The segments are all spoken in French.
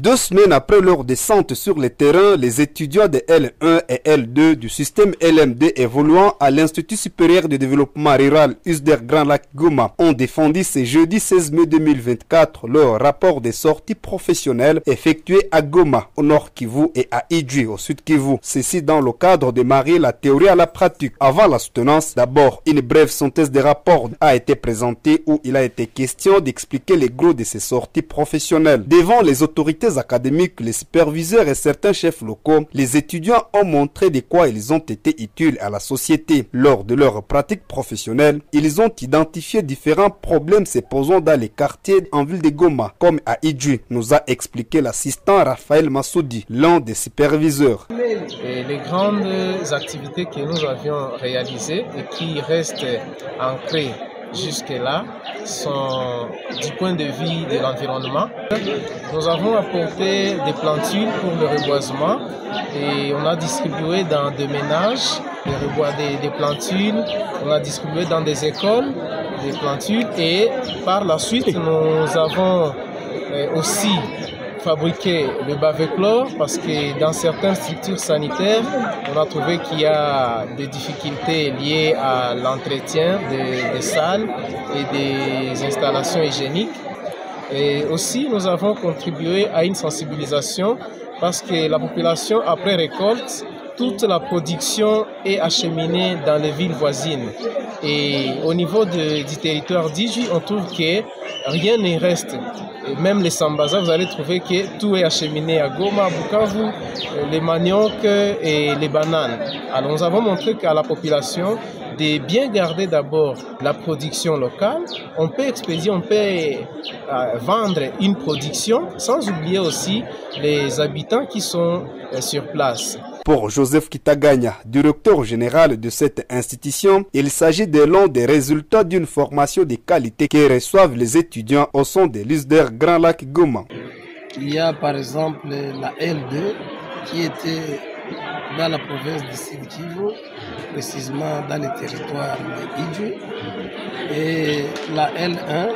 2 semaines après leur descente sur le terrain, les étudiants de L1 et L2 du système LMD évoluant à l'Institut supérieur de développement rural USDER Grand Lac Goma ont défendu ce jeudi 16 mai 2024 leur rapport des sorties professionnelles effectuées à Goma, au Nord Kivu et à Idjwi, au Sud Kivu. Ceci dans le cadre de marier la théorie à la pratique. Avant la soutenance, d'abord, une brève synthèse des rapports a été présentée où il a été question d'expliquer les gros de ces sorties professionnelles. Devant les autorités académiques, les superviseurs et certains chefs locaux, les étudiants ont montré de quoi ils ont été utiles à la société. Lors de leur pratique professionnelle, ils ont identifié différents problèmes se posant dans les quartiers en ville de Goma, comme à Idjwi, nous a expliqué l'assistant Raphaël Massoudi, l'un des superviseurs. Et les grandes activités que nous avions réalisées et qui restent ancrées jusque-là sont du point de vue de l'environnement. Nous avons apporté des plantules pour le reboisement et on a distribué dans des ménages des plantules, on a distribué dans des écoles des plantules et par la suite nous avons aussi fabriquer le bavechlore parce que dans certaines structures sanitaires, on a trouvé qu'il y a des difficultés liées à l'entretien des salles et des installations hygiéniques. Et aussi, nous avons contribué à une sensibilisation parce que la population, après récolte, toute la production est acheminée dans les villes voisines. Et au niveau du territoire d'Idjwi, on trouve que rien ne reste. Et même les Sambaza, vous allez trouver que tout est acheminé à Goma, à Bukavu, les maniocs et les bananes. Alors nous avons montré qu'à la population de bien garder d'abord la production locale. On peut expédier, on peut vendre une production sans oublier aussi les habitants qui sont sur place. Pour Joseph Kitaganya, directeur général de cette institution, il s'agit de l'un des résultats d'une formation de qualité que reçoivent les étudiants au sein de l'USDER Grand Lac Goma. Il y a par exemple la L2 qui était dans la province de Sud Kivu, précisément dans le territoire d'Idjwi, et la L1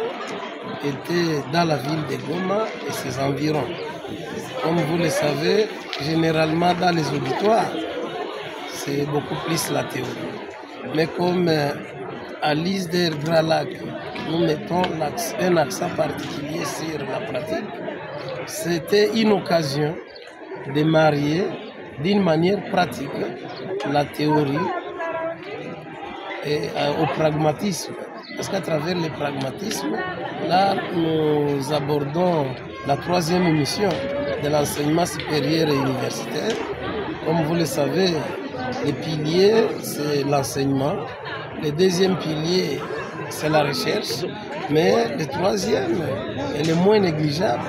était dans la ville de Goma et ses environs. Comme vous le savez, généralement dans les auditoires, c'est beaucoup plus la théorie. Mais comme à l'USDER Grand Lac, nous mettons un accent particulier sur la pratique, c'était une occasion de marier d'une manière pratique la théorie et au pragmatisme. Parce qu'à travers le pragmatisme, là, nous abordons la 3e émission de l'enseignement supérieur et universitaire. Comme vous le savez, le pilier, c'est l'enseignement. Le 2e pilier, c'est la recherche. Mais le 3e, et le moins négligeable,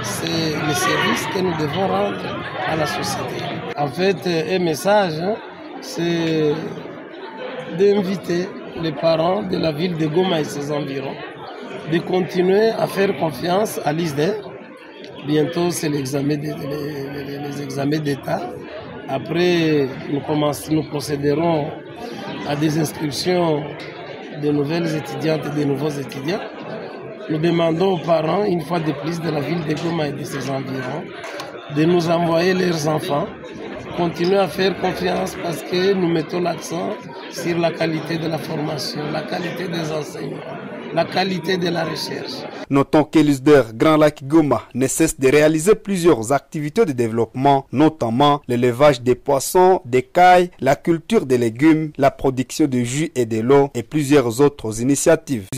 c'est le service que nous devons rendre à la société. En fait, un message, c'est d'inviter les parents de la ville de Goma et ses environs de continuer à faire confiance à l'USDER. Bientôt, c'est les examens d'État. Après, nous procéderons à des inscriptions de nouvelles étudiantes et de nouveaux étudiants. Nous demandons aux parents, une fois de plus de la ville de Goma et de ses environs, de nous envoyer leurs enfants. Continuer à faire confiance parce que nous mettons l'accent sur la qualité de la formation, la qualité des enseignements, la qualité de la recherche. Notons que l'USDER Grand Lac Goma ne cesse de réaliser plusieurs activités de développement, notamment l'élevage des poissons, des cailles, la culture des légumes, la production de jus et de l'eau et plusieurs autres initiatives.